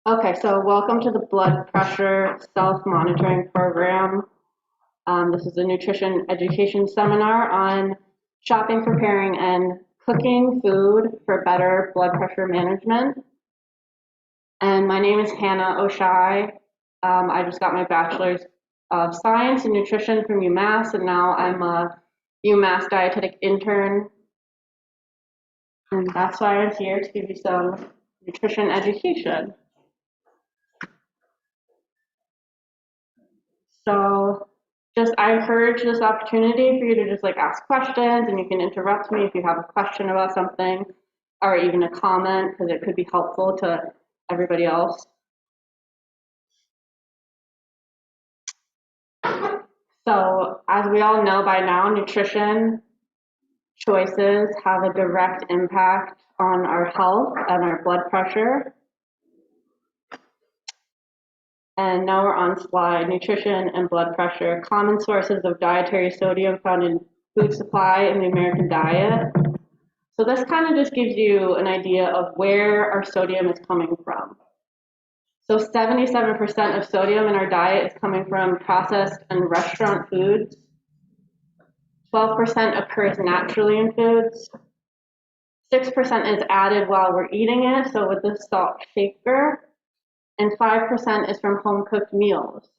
Okay, so welcome to the blood pressure self-monitoring program. This is a nutrition education seminar on shopping, preparing, and cooking food for better blood pressure management. And my name is Hannah Oshai. I just got my bachelor's of science in nutrition from UMass, and now I'm a UMass dietetic intern. And that's why I'm here to give you some nutrition education. So I encourage this opportunity for you to just ask questions, and you can interrupt me if you have a question about something or even a comment, because it could be helpful to everybody else. So as we all know by now, nutrition choices have a direct impact on our health and our blood pressure. And now we're on slide nutrition and blood pressure, common sources of dietary sodium found in food supply in the American diet. So this kind of just gives you an idea of where our sodium is coming from. So 77% of sodium in our diet is coming from processed and restaurant foods. 12% occurs naturally in foods. 6% is added while we're eating it, so with the salt shaker. And 5% is from home-cooked meals.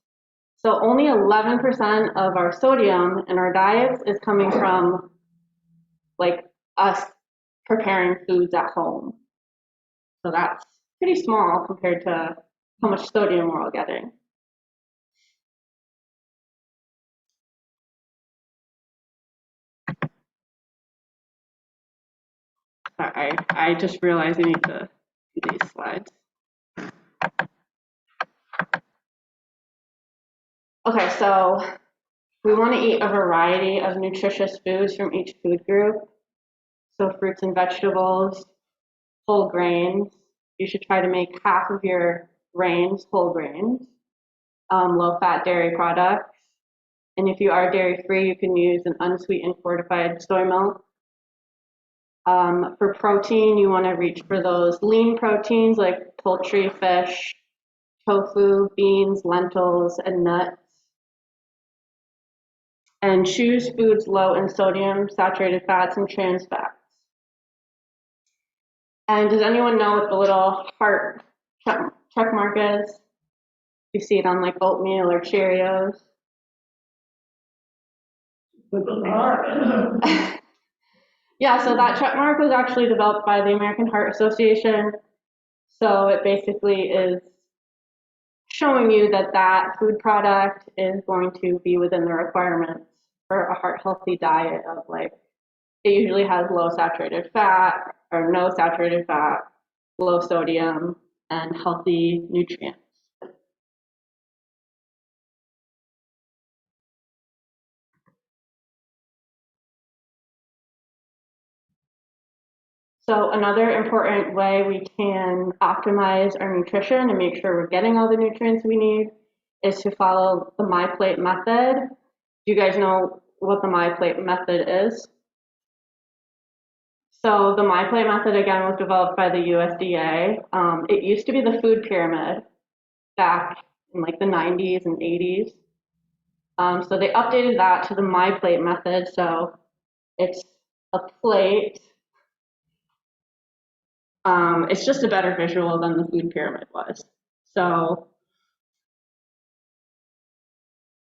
So only 11% of our sodium in our diets is coming from us preparing foods at home. So that's pretty small compared to how much sodium we're all getting. Sorry, I just realized I need to do these slides. Okay, so we want to eat a variety of nutritious foods from each food group. So fruits and vegetables, whole grains. You should try to make half of your grains whole grains, low-fat dairy products. And if you are dairy-free, you can use an unsweetened fortified soy milk. For protein, you want to reach for those lean proteins like poultry, fish, tofu, beans, lentils, and nuts. And choose foods low in sodium, saturated fats, and trans fats. And does anyone know what the little heart check mark is? You see it on oatmeal or Cheerios. Yeah, so that check mark was actually developed by the American Heart Association. So it basically is showing you that that food product is going to be within the requirements for a heart healthy diet of it usually has low saturated fat or no saturated fat, low sodium, and healthy nutrients. So another important way we can optimize our nutrition and make sure we're getting all the nutrients we need is to follow the MyPlate method. Do you guys know what the MyPlate method is? So the MyPlate method, again, was developed by the USDA. It used to be the food pyramid back in the 90s and 80s. So they updated that to the MyPlate method. So it's a plate. It's just a better visual than the food pyramid was. So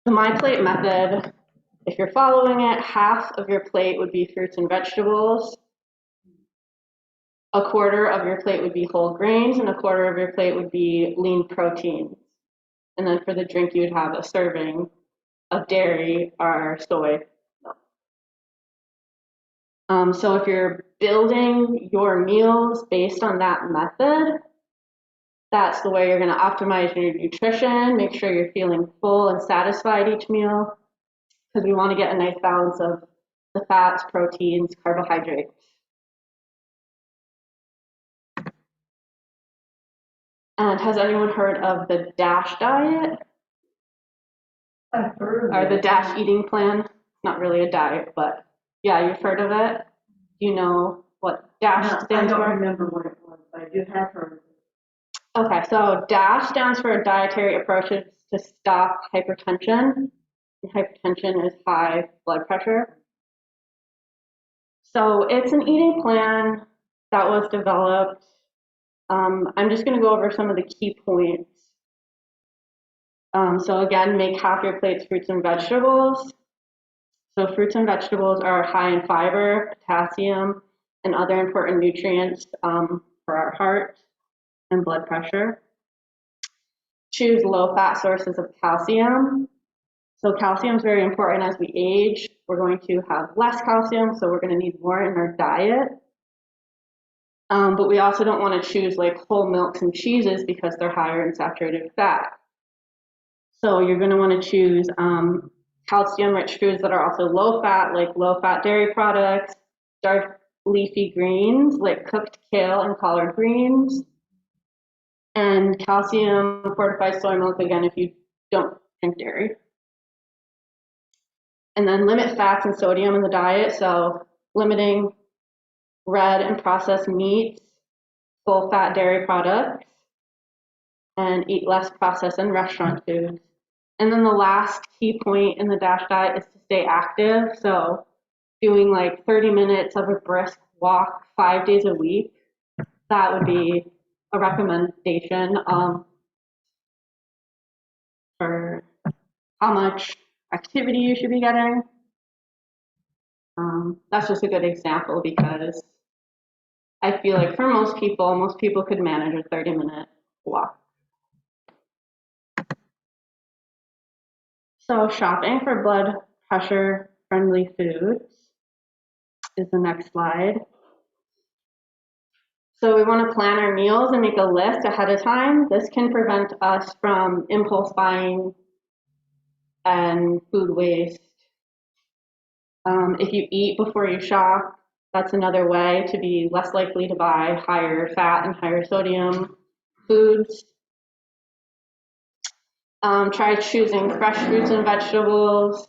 the MyPlate method, if you're following it, half of your plate would be fruits and vegetables. A quarter of your plate would be whole grains, and a quarter of your plate would be lean proteins. And then for the drink, you'd have a serving of dairy or soy milk. So if you're building your meals based on that method, that's the way you're going to optimize your nutrition, make sure you're feeling full and satisfied each meal, because we want to get a nice balance of the fats, proteins, carbohydrates. And has anyone heard of the DASH diet? I've heard of it. Or the DASH eating plan? It's not really a diet, but yeah, you've heard of it? Do you know what DASH stands for? I don't remember what it was, but I do have heard of it. Okay, so DASH stands for Dietary Approaches to Stop Hypertension. Hypertension is high blood pressure. So it's an eating plan that was developed. I'm just going to go over some of the key points. So again, make half your plates fruits and vegetables. So fruits and vegetables are high in fiber, potassium, and other important nutrients for our heart and blood pressure. Choose low-fat sources of calcium. So calcium is very important as we age. We're going to have less calcium, so we're going to need more in our diet. But we also don't want to choose like whole milks and cheeses because they're higher in saturated fat. So you're going to want to choose calcium-rich foods that are also low-fat, like low-fat dairy products, dark leafy greens like cooked kale and collard greens, and calcium fortified soy milk, again, if you don't drink dairy. And then limit fats and sodium in the diet, so limiting red and processed meats, full-fat dairy products, and eat less processed and restaurant foods. And then the last key point in the DASH diet is to stay active, so doing like 30 minutes of a brisk walk 5 days a week. That would be a recommendation for how much activity you should be getting. That's just a good example because I feel like for most people could manage a 30-minute walk. So shopping for blood pressure friendly foods is the next slide. So we want to plan our meals and make a list ahead of time. This can prevent us from impulse buying and food waste. If you eat before you shop, that's another way to be less likely to buy higher fat and higher sodium foods. Try choosing fresh fruits and vegetables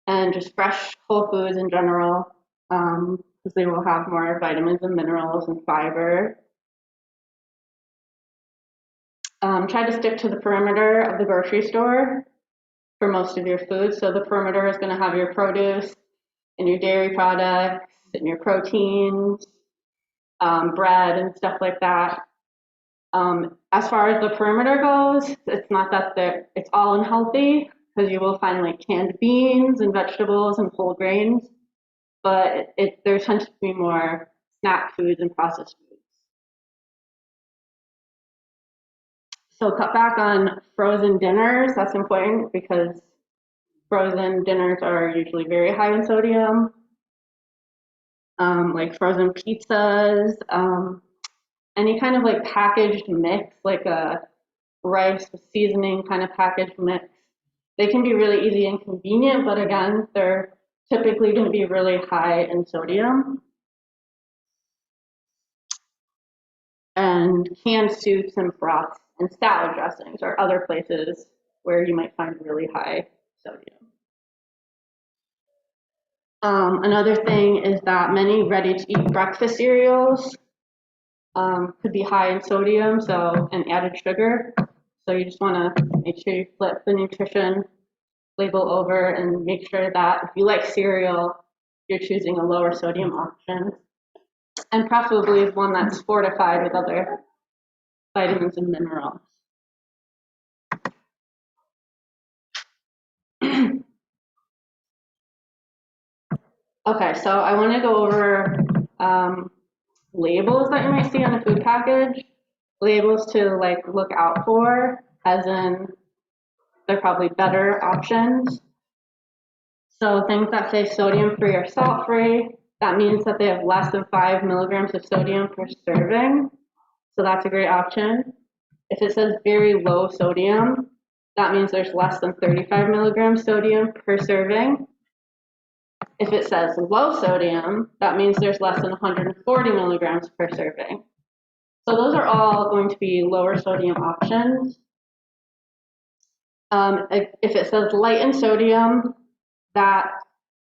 and just fresh whole foods in general, because they will have more vitamins and minerals and fiber. Try to stick to the perimeter of the grocery store for most of your food. So the perimeter is going to have your produce and your dairy products and your proteins, bread and stuff like that. As far as the perimeter goes, it's not that it's all unhealthy, because you will find like canned beans and vegetables and whole grains, but there tends to be more snack foods and processed foods. So cut back on frozen dinners. That's important because frozen dinners are usually very high in sodium, like frozen pizzas, any kind of like packaged mix, like a rice with seasoning kind of packaged mix. They can be really easy and convenient, but again, they're typically going to be really high in sodium. And canned soups and broths and salad dressings are other places where you might find really high sodium. Another thing is that many ready-to-eat breakfast cereals could be high in sodium, and added sugar. So you just want to make sure you flip the nutrition label over and make sure that if you like cereal, you're choosing a lower sodium option, and preferably one that's fortified with other vitamins and minerals. Okay, so I want to go over labels that you might see on a food package. Labels to like look out for, as in they're probably better options. So things that say sodium free or salt free, that means that they have less than 5 milligrams of sodium per serving. So that's a great option. If it says very low sodium, that means there's less than 35 milligrams sodium per serving. If it says low sodium, that means there's less than 140 milligrams per serving. So those are all going to be lower sodium options. If it says light in sodium, that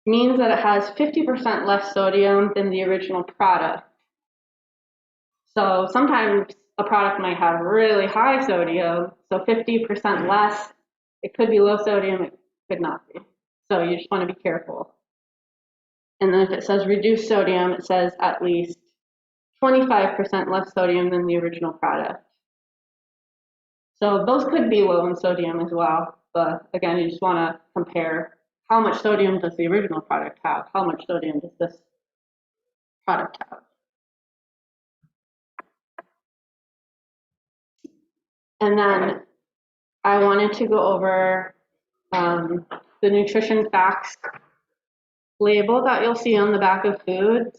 means that it has 50% less sodium than the original product. So sometimes a product might have really high sodium, so 50% less. It could be low sodium, it could not be. So you just want to be careful. And then if it says reduced sodium, it says at least 25% less sodium than the original product. So those could be low in sodium as well. But again, you just want to compare how much sodium does the original product have? How much sodium does this product have? And then I wanted to go over the nutrition facts label that you'll see on the back of foods.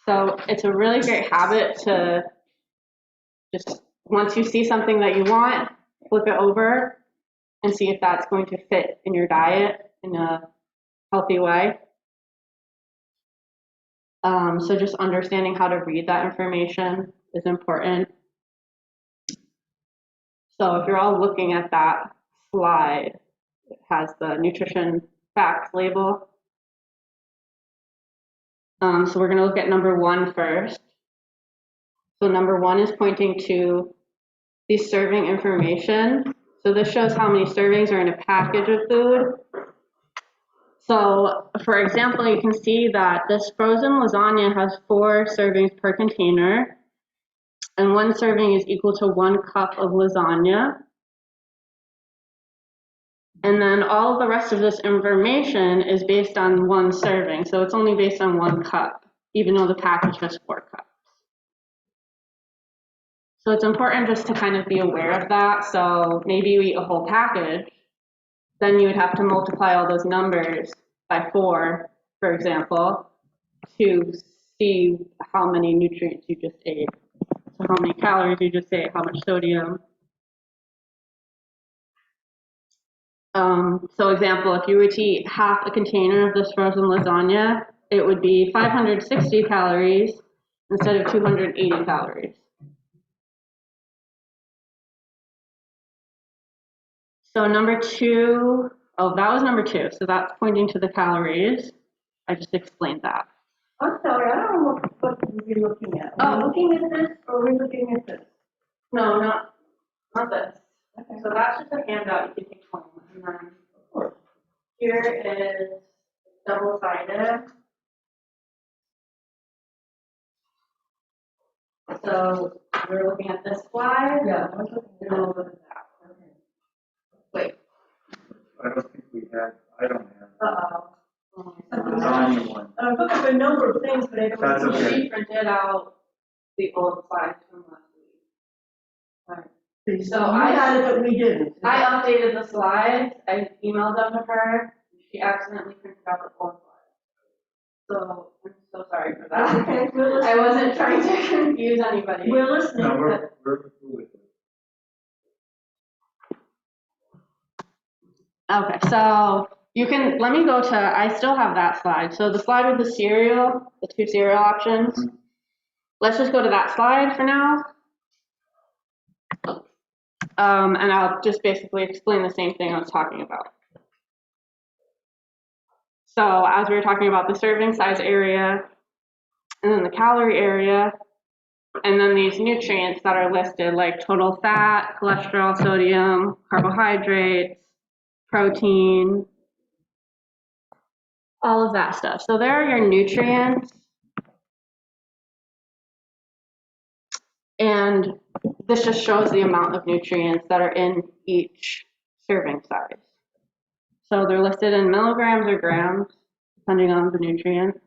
So it's a really great habit to just, once you see something that you want, flip it over and see if that's going to fit in your diet in a healthy way. So just understanding how to read that information is important. So if you're all looking at that slide, it has the nutrition facts label. So we're going to look at number 1 first. So number 1 is pointing to the serving information. So this shows how many servings are in a package of food. So for example, you can see that this frozen lasagna has 4 servings per container, and 1 serving is equal to 1 cup of lasagna. And then all of the rest of this information is based on 1 serving, so it's only based on 1 cup, even though the package has 4 cups. So it's important just to kind of be aware of that. So maybe you eat a whole package, then you would have to multiply all those numbers by 4, for example, to see how many nutrients you just ate. So how many calories you just ate, how much sodium. So example, if you were to eat half a container of this frozen lasagna, it would be 560 calories instead of 280 calories. So number 2, oh, that was number 2. So that's pointing to the calories. I just explained that. I'm sorry, I don't know what we're looking at. Are we looking at this or are we looking at this? No, not this. Okay. So that's just a handout you can take home. And then here is double-sided. So we're looking at this slide. Yeah. And then we'll look at that. Okay. Wait. I don't think we have, I don't have. Uh-oh. The lasagna one. I'm looking for a number of things, but I don't. That's okay. She printed out the old slides from last week. All right. So I got it, but we didn't. I updated the slides. I emailed them to her. She accidentally printed out the old slides. So I'm so sorry for that. Okay, I wasn't trying to confuse anybody. We're listening. No, we're cool with it. Okay, so you can, let me go to, I still have that slide. So the slide with the cereal, the 2 cereal options. Let's just go to that slide for now. And I'll just basically explain the same thing I was talking about. So as we were talking about the serving size area, and then the calorie area, and then these nutrients that are listed like total fat, cholesterol, sodium, carbohydrates, protein, all of that stuff. So there are your nutrients. And this just shows the amount of nutrients that are in each serving size. So they're listed in milligrams or grams, depending on the nutrient.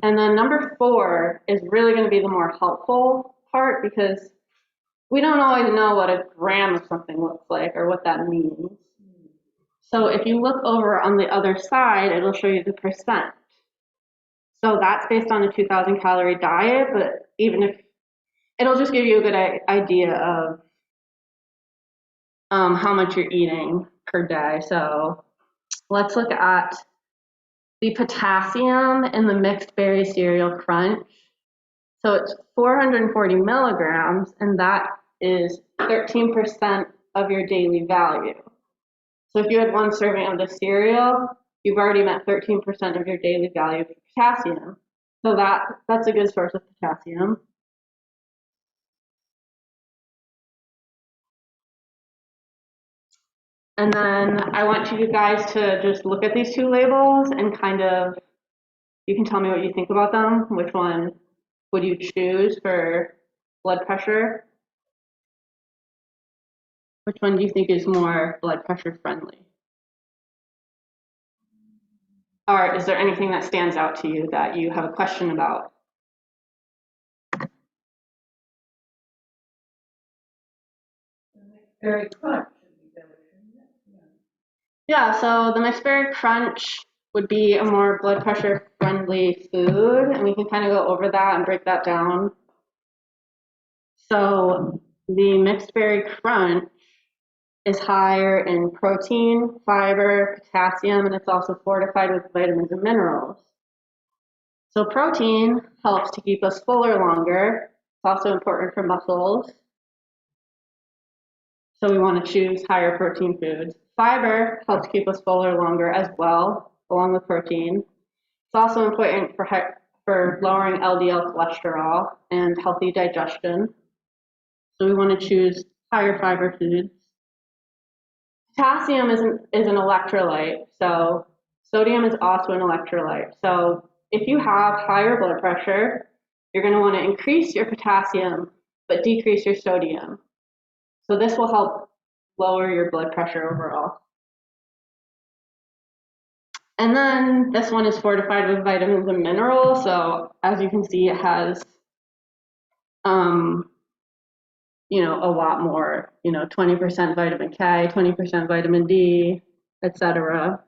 And then number 4 is really going to be the more helpful part because we don't always know what a gram of something looks like or what that means. So if you look over on the other side, it'll show you the percent. So that's based on a 2,000 calorie diet, but even if it'll just give you a good idea of how much you're eating per day. So let's look at the potassium in the mixed berry cereal crunch. So it's 440 milligrams, and that is 13% of your daily value. So if you had 1 serving of the cereal, you've already met 13% of your daily value for potassium. So that's a good source of potassium. And then I want you guys to just look at these two labels and kind of, you can tell me what you think about them. Which one would you choose for blood pressure? Which one do you think is more blood pressure friendly? Or is there anything that stands out to you that you have a question about? Very crunch would be better, shouldn't it? Yeah, so the McSperry Crunch would be a more blood pressure friendly food, and we can kind of go over that and break that down. So the McSperry Crunch is higher in protein, fiber, potassium, and it's also fortified with vitamins and minerals. So protein helps to keep us fuller longer. It's also important for muscles. So we want to choose higher protein foods. Fiber helps keep us fuller longer as well, along with protein. It's also important for lowering LDL cholesterol and healthy digestion. So we want to choose higher fiber foods. Potassium is an electrolyte, so sodium is also an electrolyte. So if you have higher blood pressure, you're going to want to increase your potassium, but decrease your sodium. So this will help lower your blood pressure overall. And then this one is fortified with vitamins and minerals. So as you can see, it has, a lot more, 20% vitamin K, 20% vitamin D, etc.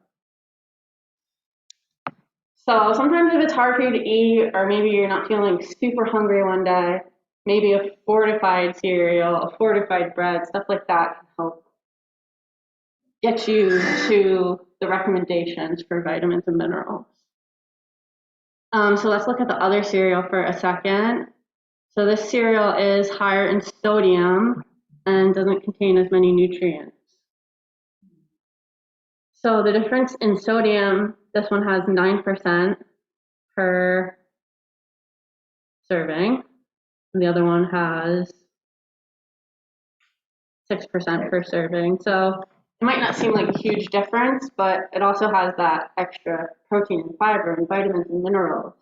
So sometimes if it's hard for you to eat, or maybe you're not feeling super hungry one day, maybe a fortified cereal, a fortified bread, stuff like that can help get you to the recommendations for vitamins and minerals. So let's look at the other cereal for a second. So this cereal is higher in sodium and doesn't contain as many nutrients. So the difference in sodium, this one has 9% per serving, and the other one has 6% per serving. So it might not seem like a huge difference, but it also has that extra protein and fiber and vitamins and minerals.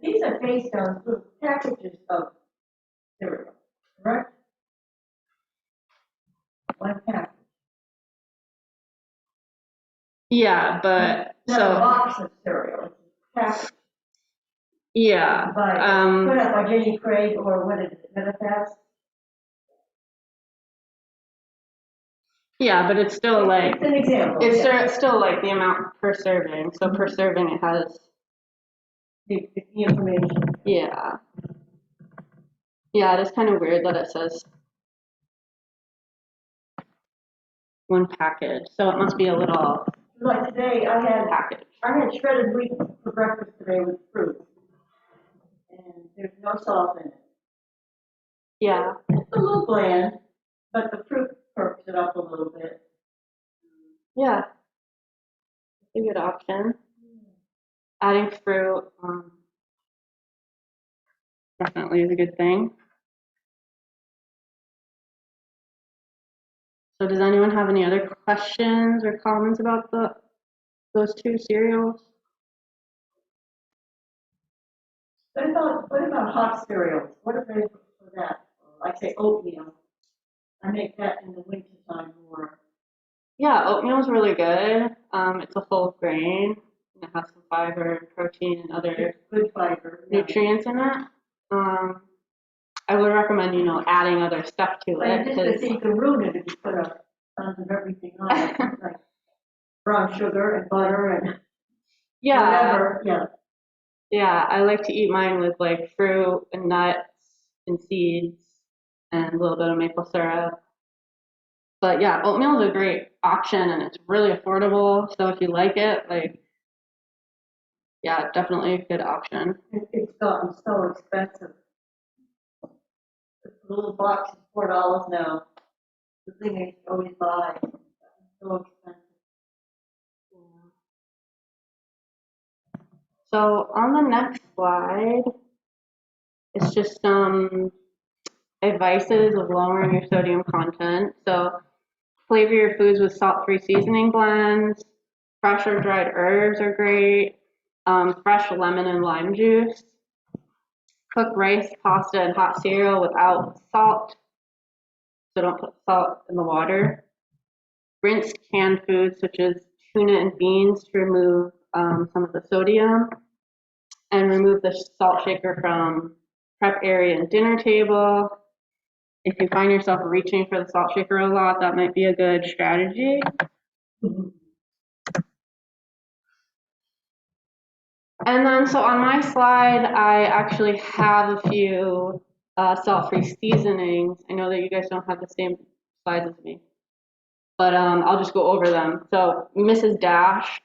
These are based on little packages of cereal, correct? One package. Yeah, but Not a box of cereal, it's a package. Yeah. Put up by Jenny Craig or what is it, Medifast? Yeah, but it's still like, It's an example. it's still like the amount per serving. So per serving it has the information. Yeah. Yeah, it is kind of weird that it says one package. So it must be a little Like today, I had package. shredded wheat for breakfast today with fruit, and there's no salt in it. Yeah. It's a little bland, but the fruit perks it up a little bit. Yeah. It's a good option. Adding fruit definitely is a good thing. So does anyone have any other questions or comments about those two cereals? What about hot cereals? What are they for that? Like say oatmeal. I make that in the wintertime more. Yeah, oatmeal is really good. It's a whole grain. And it has some fiber and protein and other good fiber nutrients in it. I would recommend, adding other stuff to it. Just you can ruin it if you put tons of everything on it, like brown sugar and butter and whatever. Yeah. Yeah, I like to eat mine with like fruit and nuts and seeds and a little bit of maple syrup. But yeah, oatmeal is a great option and it's really affordable. So if you like it, yeah, definitely a good option. It's gotten so expensive. The little box is $4 now. The thing I used to always buy. It's so expensive. So on the next slide, it's just some advices of lowering your sodium content. So flavor your foods with salt-free seasoning blends. Fresh or dried herbs are great. Fresh lemon and lime juice. Cook rice, pasta, and hot cereal without salt. So don't put salt in the water. Rinse canned foods such as tuna and beans to remove some of the sodium. And remove the salt shaker from prep area and dinner table. If you find yourself reaching for the salt shaker a lot, that might be a good strategy. And then, so on my slide, I actually have a few salt-free seasonings. I know that you guys don't have the same slides as me, but I'll just go over them. So Mrs. Dash,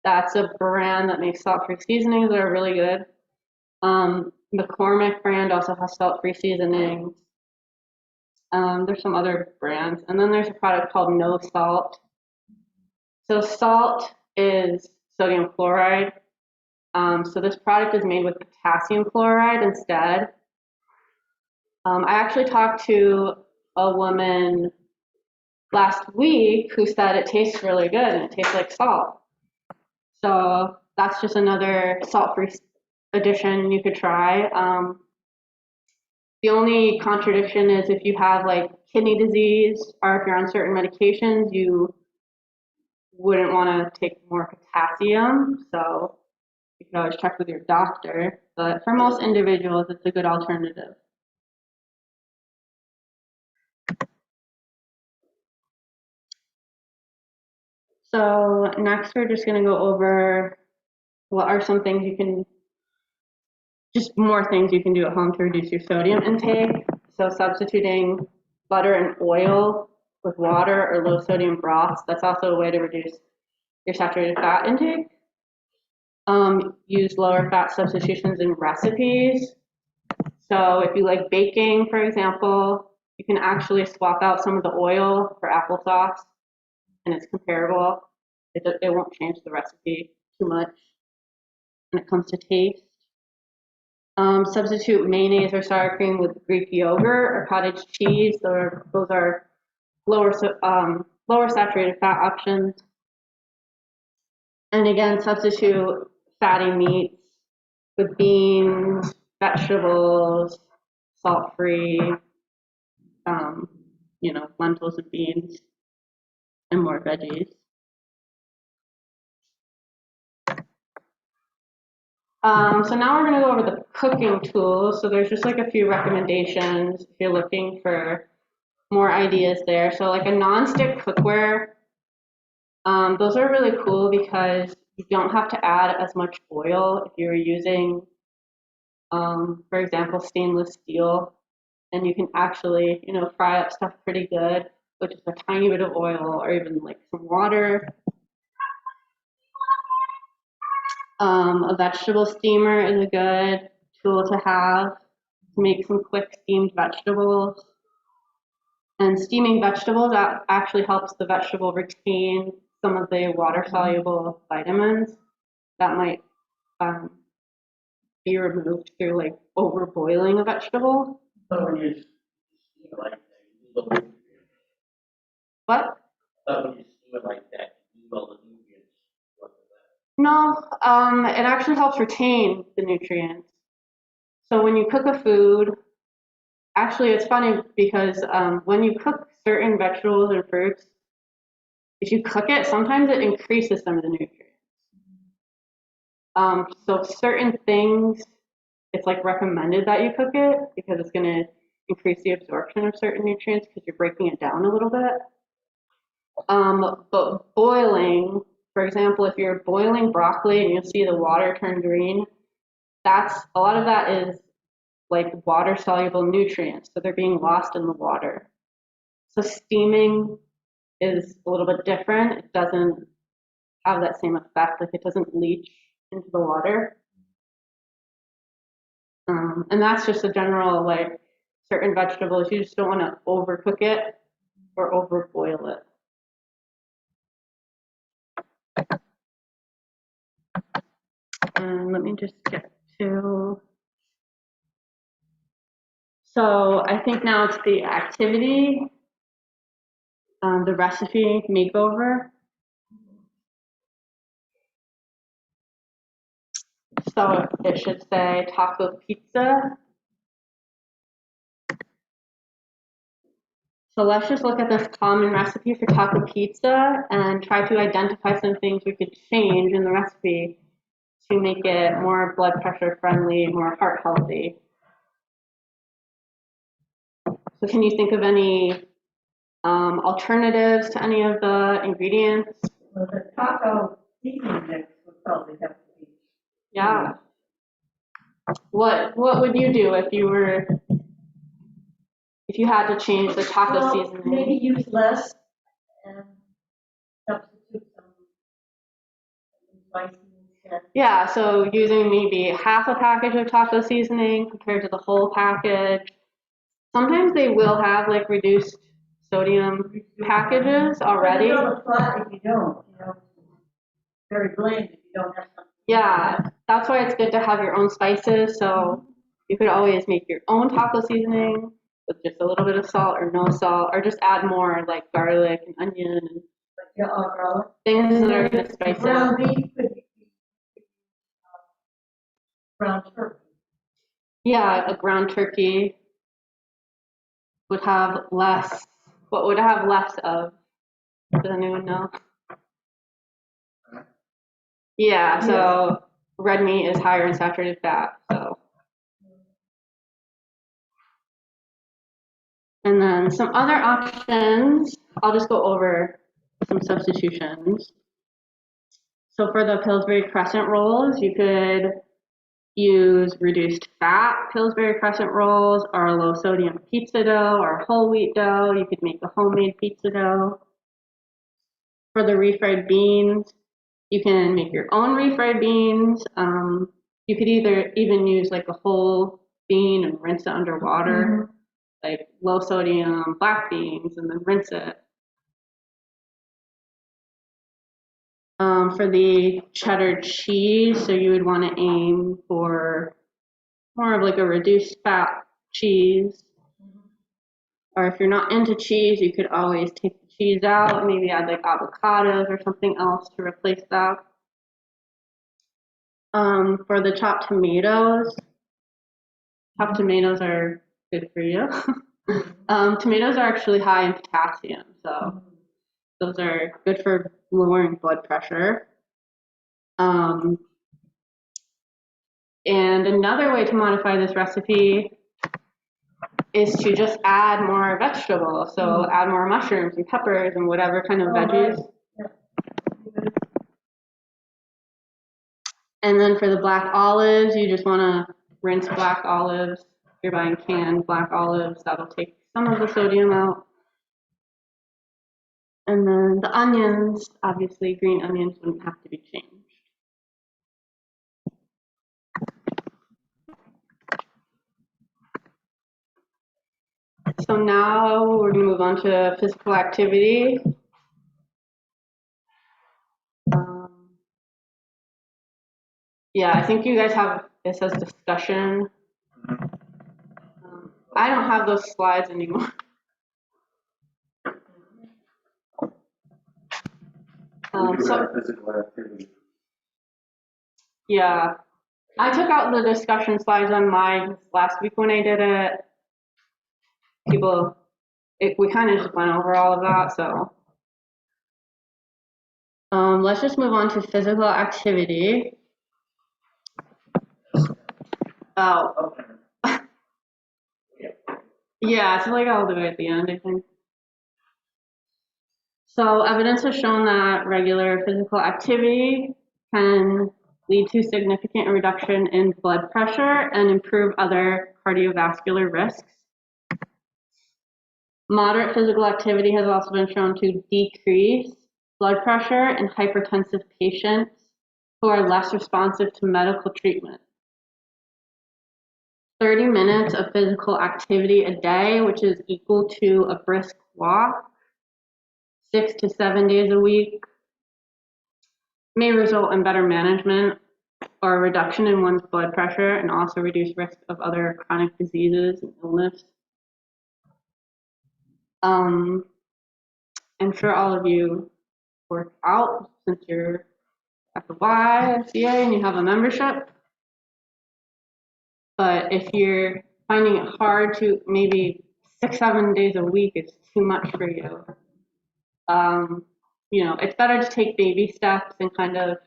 that's a brand that makes salt-free seasonings that are really good. McCormick brand also has salt-free seasonings. There's some other brands. And then there's a product called No Salt. So salt is sodium chloride. So this product is made with potassium chloride instead. I actually talked to a woman last week who said it tastes really good and it tastes like salt. So that's just another salt-free addition you could try. The only contradiction is if you have like kidney disease or if you're on certain medications, you wouldn't want to take more potassium. So you can always check with your doctor. But for most individuals, it's a good alternative. So next, we're just going to go over what are some things you can, just more things you can do at home to reduce your sodium intake. So substituting butter and oil with water or low sodium broths, that's also a way to reduce your saturated fat intake. Use lower fat substitutions in recipes. So if you like baking, for example, you can actually swap out some of the oil for applesauce, and it's comparable. It won't change the recipe too much when it comes to taste. Substitute mayonnaise or sour cream with Greek yogurt or cottage cheese. Those are lower saturated fat options. And again, substitute fatty meats with beans, vegetables, salt-free, lentils and beans, and more veggies. So now we're going to go over the cooking tools. So there's just like a few recommendations if you're looking for more ideas there. So like a non-stick cookware, those are really cool because you don't have to add as much oil if you're using, for example, stainless steel, and you can actually, fry up stuff pretty good with just a tiny bit of oil or even like some water. A vegetable steamer is a good tool to have to make some quick steamed vegetables. And steaming vegetables actually helps the vegetable retain some of the water-soluble vitamins that might be removed through like overboiling a vegetable. So when you steam it like that, What? so when you steam it like that, you lose all the nutrients. No, it actually helps retain the nutrients. So when you cook a food, actually it's funny because when you cook certain vegetables and fruits, if you cook it, sometimes it increases some of the nutrients. So certain things, it's like recommended that you cook it because it's going to increase the absorption of certain nutrients because you're breaking it down a little bit. But boiling, for example, if you're boiling broccoli and you'll see the water turn green, a lot of that is like water soluble nutrients, so they're being lost in the water. So steaming is a little bit different. It doesn't have that same effect, like it doesn't leach into the water. And that's just a general, like certain vegetables, you just don't want to overcook it or overboil it. And let me just get to, So I think now it's the activity, the recipe makeover. So it should say taco pizza. So let's just look at this common recipe for taco pizza and try to identify some things we could change in the recipe to make it more blood pressure friendly, more heart healthy. So can you think of any alternatives to any of the ingredients? Well, the taco seasoning mix would probably have to be. Yeah. What would you do if you had to change the taco Well, seasoning? maybe use less and substitute some spices instead. Yeah, so using maybe half a package of taco seasoning compared to the whole package. Sometimes they will have like reduced sodium packages already. You don't apply if you don't, you know, very blamed if you don't have something. Yeah, that's why it's good to have your own spices. So you could always make your own taco seasoning with just a little bit of salt or no salt, or just add more like garlic and onion and Yeah, garlic. things that are going to spice it up. Ground beef could be ground turkey. Yeah, a ground turkey would have less. What would it have less of? Does anyone know? Yeah, so red meat is higher in saturated fat, so. And then some other options, I'll just go over some substitutions. So for the Pillsbury crescent rolls, you could use reduced fat Pillsbury crescent rolls or low sodium pizza dough or whole wheat dough. You could make a homemade pizza dough. For the refried beans, you can make your own refried beans. You could even use like a whole bean and rinse it underwater, like low sodium black beans, and then rinse it. For the cheddar cheese, so you would want to aim for more of like a reduced fat cheese. Or if you're not into cheese, you could always take the cheese out, maybe add like avocados or something else to replace that. For the chopped tomatoes are good for you. Tomatoes are actually high in potassium, so those are good for lowering blood pressure. And another way to modify this recipe is to just add more vegetables. So add more mushrooms and peppers and whatever kind of veggies. Right. And then for the black olives, you just want to rinse black olives. If you're buying canned black olives, that'll take some of the sodium out. And then the onions, obviously green onions wouldn't have to be changed. So now we're going to move on to physical activity. Yeah, I think you guys have, it says discussion. I don't have those slides anymore. So, physical activity. yeah, I took out the discussion slides on mine last week when I did it. We kind of just went over all of that, so. Let's just move on to physical activity. Oh. Yeah, so like I'll do it at the end, I think. So evidence has shown that regular physical activity can lead to significant reduction in blood pressure and improve other cardiovascular risks. Moderate physical activity has also been shown to decrease blood pressure in hypertensive patients who are less responsive to medical treatment. 30 minutes of physical activity a day, which is equal to a brisk walk, 6 to 7 days a week, may result in better management or a reduction in one's blood pressure and also reduce risk of other chronic diseases and illness. I'm sure all of you work out since you're at the YMCA and you have a membership. But if you're finding it hard to, maybe 6-7 days a week is too much for you, it's better to take baby steps and kind of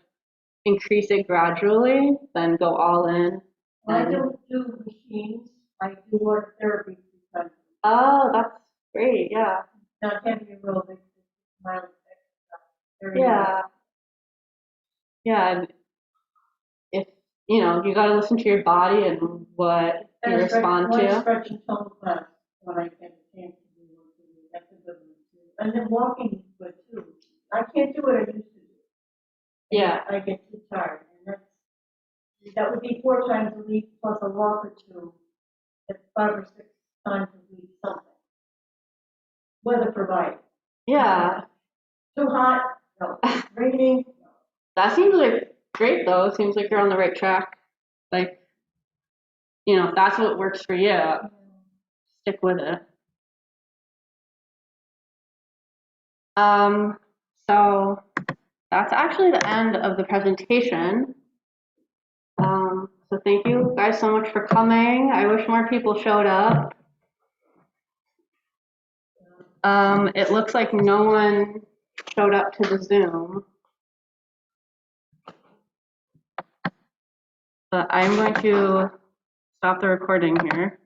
increase it gradually than go all in. I don't do machines, I do art therapy sometimes. Oh, that's great, yeah. Not heavy aerobics, it's mild exercise. Yeah. Yeah, and if, you got to listen to your body and what you respond One to. stretch and tone class, when I get a chance to do one, that's a good one too. And then walking is good too. I can't do what I used to do. Yeah. I get too tired, and that would be 4 times a week plus a walk or 2. That's 5 or 6 times a week, something. Weather provided. Yeah. Too hot? No. Raining? No. That seems like great though. It seems like you're on the right track. Like, if that's what works for you, stick with it. So that's actually the end of the presentation. So thank you guys so much for coming. I wish more people showed up. It looks like no one showed up to the Zoom. But I'm going to stop the recording here.